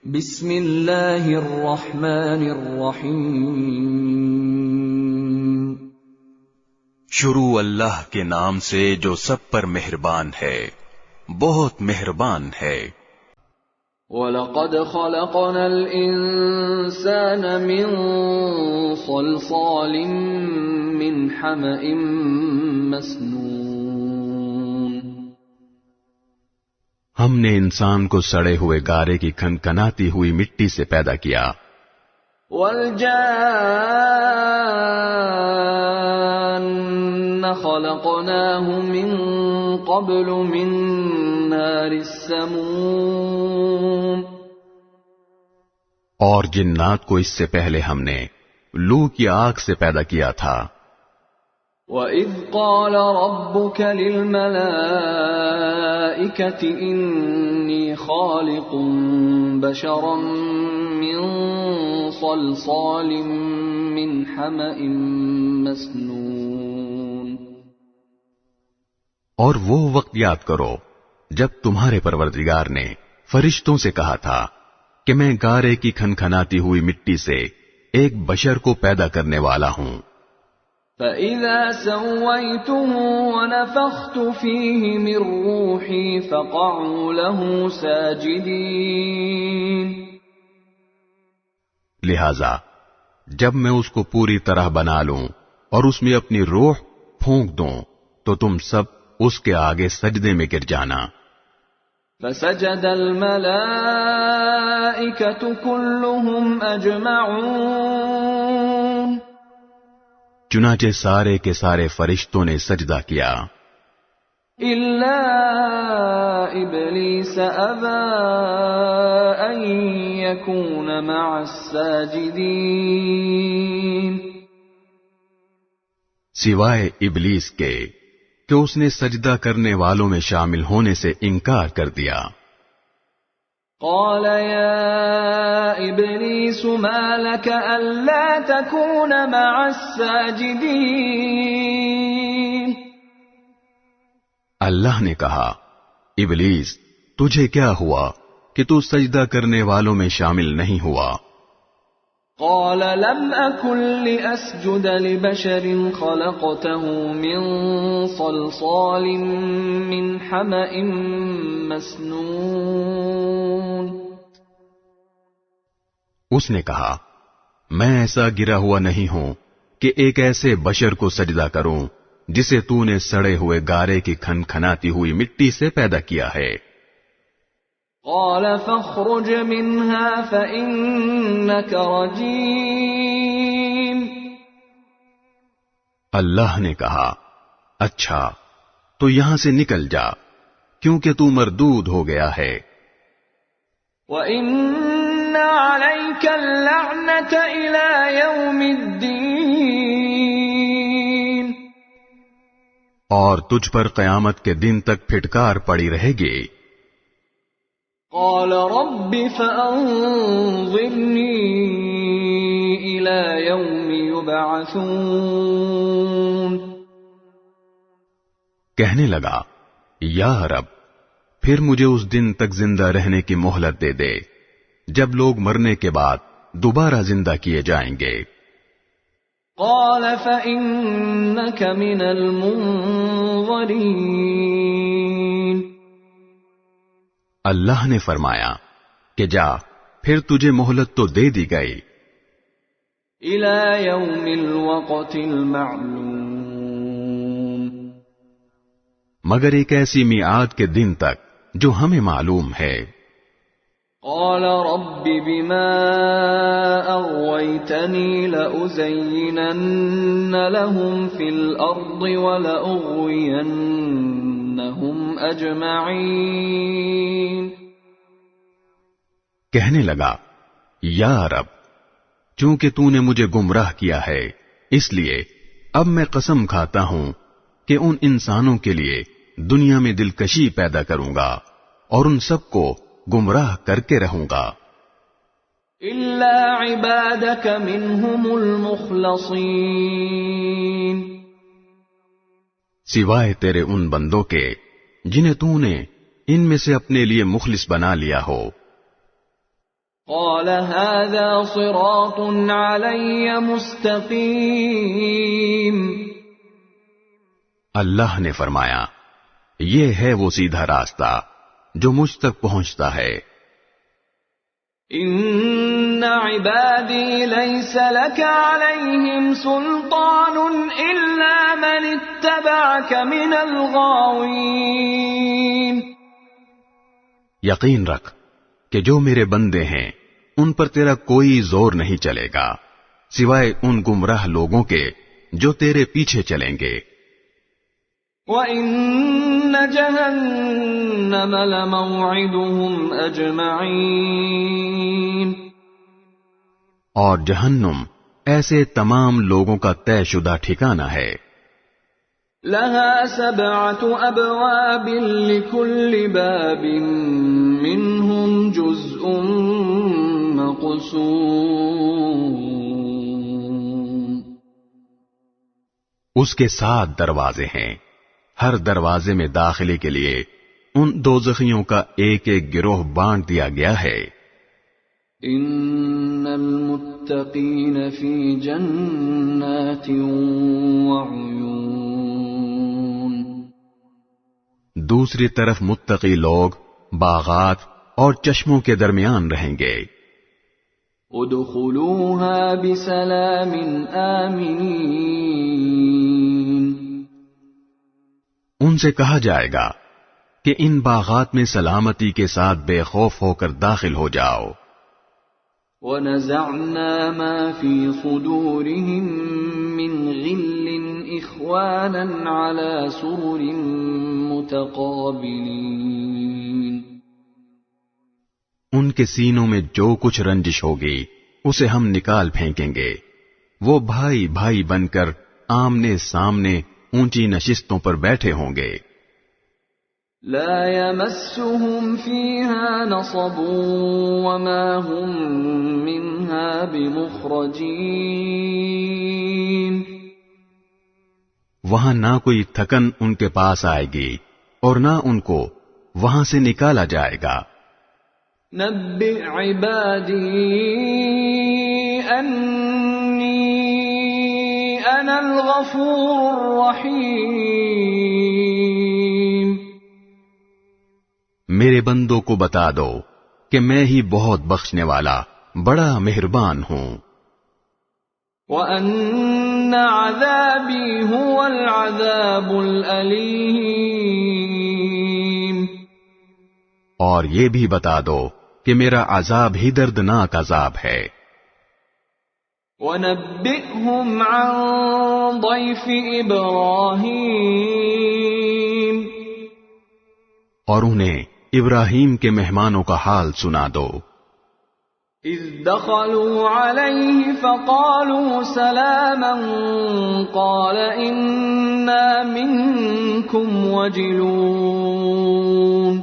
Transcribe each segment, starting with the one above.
بسم اللہ الرحمن الرحیم۔ شروع اللہ کے نام سے جو سب پر مہربان ہے، بہت مہربان ہے۔ وَلَقَدْ خَلَقْنَا الْإِنسَانَ مِنْ صَلْصَالٍ مِّنْ حَمَإٍ مَّسْنُونٍ۔ ہم نے انسان کو سڑے ہوئے گارے کی کھنکھناتی ہوئی مٹی سے پیدا کیا۔ وَالْجَانَّ خَلَقْنَاهُ مِن قَبْلُ مِن نَّارِ السَّمُومِ۔ اور جنات کو اس سے پہلے ہم نے لو کی آگ سے پیدا کیا تھا۔ وَإِذْ قَالَ رَبُّكَ لِلْمَلَائِكَةِ إِنِّي خَالِقٌ بَشَرًا مِّن صَلْصَالٍ مِّنْ حَمَإٍ مَّسْنُونٍ۔ اور وہ وقت یاد کرو جب تمہارے پروردگار نے فرشتوں سے کہا تھا کہ میں گارے کی کھنکھناتی ہوئی مٹی سے ایک بشر کو پیدا کرنے والا ہوں۔ فَإِذَا سَوَّيْتُهُ وَنَفَخْتُ فِيهِ مِن رُّوحِي فَقَعُوا لَهُ سَاجِدِينَ۔ لہذا جب میں اس کو پوری طرح بنا لوں اور اس میں اپنی روح پھونک دوں تو تم سب اس کے آگے سجدے میں گر جانا۔ فَسَجَدَ الْمَلَائِكَةُ كُلُّهُمْ أَجْمَعُونَ۔ چنانچہ سارے کے سارے فرشتوں نے سجدہ کیا إِلَّا إِبْلِيسَ أَبَى أَن يَكُونَ مَعَ السَّاجِدِينَ۔ سوائے ابلیس کے کہ اس نے سجدہ کرنے والوں میں شامل ہونے سے انکار کر دیا۔ قال يا إبليس ما لك ألا تكون مع الساجدين۔ اللہ نے کہا، ابلیس تجھے کیا ہوا کہ تو سجدہ کرنے والوں میں شامل نہیں ہوا؟ قال لم أكن لأسجد لبشر خلقته من صلصال من حمأ مسنون۔ اس نے کہا، میں ایسا گرا ہوا نہیں ہوں کہ ایک ایسے بشر کو سجدہ کروں جسے تو نے سڑے ہوئے گارے کی کھنکھناتی ہوئی مٹی سے پیدا کیا ہے۔ قال فاخرج منها فإنك رجيم۔ اللہ نے کہا، اچھا تو یہاں سے نکل جا کیونکہ تو مردود ہو گیا ہے۔ وَإِنَّ عَلَيْكَ اللَّعْنَةَ إِلَى يَوْمِ الدِّينِ۔ اور تجھ پر قیامت کے دن تک پھٹکار پڑی رہے گی۔ قال رب فأنظرني إلى يوم يبعثون۔ کہنے لگا، یا رب پھر مجھے اس دن تک زندہ رہنے کی مہلت دے دے جب لوگ مرنے کے بعد دوبارہ زندہ کیے جائیں گے۔ قال فإنك من المنظرين۔ اللہ نے فرمایا کہ جا پھر تجھے مہلت تو دے دی گئی۔ إلى يوم الوقت المعلوم۔ مگر ایک ایسی میعاد کے دن تک جو ہمیں معلوم ہے۔ قال رب بما أغويتني لأزينن لهم في الأرض ولأغوينهم أجمعين۔ کہنے لگا، یا رب چونکہ تو نے مجھے گمراہ کیا ہے اس لیے اب میں قسم کھاتا ہوں کہ ان انسانوں کے لیے دنیا میں دلکشی پیدا کروں گا اور ان سب کو گمراہ کر کے رہوں گا۔ إلا عبادك منهم المخلصين۔ سوائے تیرے ان بندوں کے جنہیں تو نے ان میں سے اپنے لیے مخلص بنا لیا ہو۔ قال هذا صراط علي مستقيم. اللہ نے فرمایا یہ ہے وہ سیدھا راستہ جو مجھ تک پہنچتا ہے. ان عبادی لیس لك علیہم سلطان الا من اتبعك من الغاوین. یقین رکھ کہ جو میرے بندے ہیں ان پر تیرا کوئی زور نہیں چلے گا سوائے ان گمراہ لوگوں کے جو تیرے پیچھے چلیں گے. وَإِنَّ جَهَنَّمَ لَمَوْعِدُهُمْ أَجْمَعِينَ. اور جہنم ایسے تمام لوگوں کا طے شدہ ٹھکانہ ہے. لَهَا 7 أَبْوَابٍ لِكُلِّ بَابٍ مِّنْهُمْ جُزْءٌ مَّقْسُومٌ. اس کے 7 دروازے ہیں. ہر دروازے میں داخلے کے لیے ان دوزخیوں کا ایک ایک گروہ بانٹ دیا گیا ہے. ان المتقین فی جنات وعیون. دوسری طرف متقی لوگ باغات اور چشموں کے درمیان رہیں گے. ادخلوها بسلام آمنین. ان سے کہا جائے گا کہ ان باغات میں سلامتی کے ساتھ بے خوف ہو کر داخل ہو جاؤ. وَنَزَعْنَا مَا فِي صُدُورِهِم مِّنْ غِلٍّ إِخْوَانًا عَلَى سُرُرٍ مُتَقَابِلِينَ. ان کے سینوں میں جو کچھ رنجش ہوگی اسے ہم نکال پھینکیں گے. وہ بھائی بھائی بن کر آمنے سامنے اونچی نشستوں پر بیٹھے ہوں گے. لا يمسهم فيها نصب وما هم منها بمخرجين. وہاں نہ کوئی تھکن ان کے پاس آئے گی اور نہ ان کو وہاں سے نکالا جائے گا. نبئ عبادی انی انا الغفور الرحیم. میرے بندوں کو بتا دو کہ میں ہی بہت بخشنے والا بڑا مہربان ہوں. وَأَنَّ عَذَابِي هُوَ الْعَذَابُ الْأَلِيمُ. اور یہ بھی بتا دو کہ میرا عذاب ہی دردناک عذاب ہے. وَنَبِّئْهُمْ عَنْ ضَيْفِ إِبْرَاهِيمَ. اور انہیں ابراہیم کے مہمانوں کا حال سنا دو. اذ دخلوا علیہ فقالوا سلاما قال انا منکم وجلون.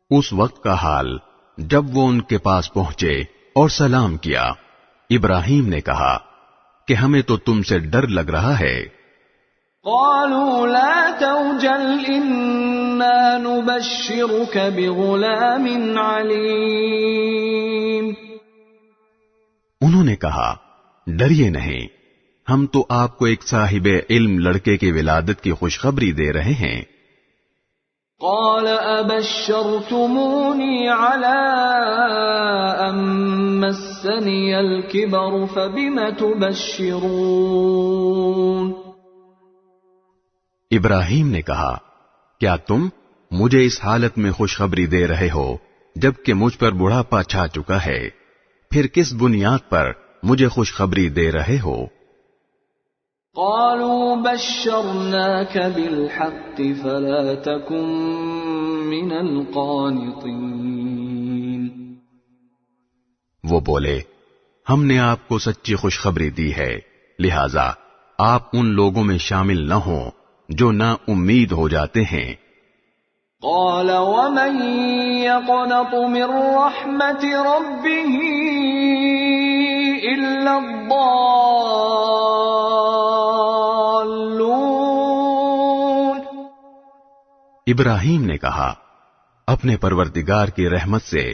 اس وقت کا حال جب وہ ان کے پاس پہنچے اور سلام کیا. ابراہیم نے کہا کہ ہمیں تو تم سے ڈر لگ رہا ہے. قالوا لا توجل انا نبشرك بغلام علیم. انہوں نے کہا ڈریے نہیں، ہم تو آپ کو ایک صاحب علم لڑکے کی ولادت کی خوشخبری دے رہے ہیں. قال ابشرتموني على ان مسني الكبر فبم تبشرون. ابراہیم نے کہا کیا تم مجھے اس حالت میں خوشخبری دے رہے ہو جبکہ مجھ پر بڑھاپا چھا چکا ہے؟ پھر کس بنیاد پر مجھے خوشخبری دے رہے ہو؟ قالوا بشرناك بالحق فلا تكن من القانطين. وہ بولے ہم نے آپ کو سچی خوشخبری دی ہے، لہذا آپ ان لوگوں میں شامل نہ ہوں جو نا امید ہو جاتے ہیں. قال ومن يقنط من رحمة ربه إلا الضالون. ابراہیم نے کہا اپنے پروردگار کی رحمت سے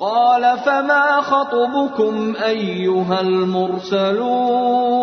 قال فما خطبكم أيها المرسلون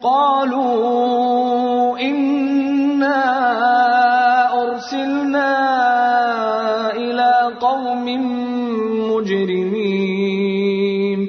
قالوا إنا أرسلنا إلى قوم مجرمين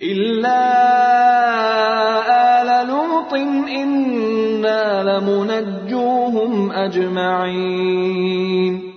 إلا آل لوط إنا لمنجوهم أجمعين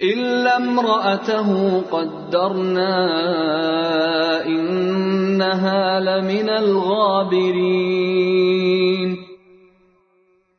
إلا امرأته قدرنا إنها لمن الغابرين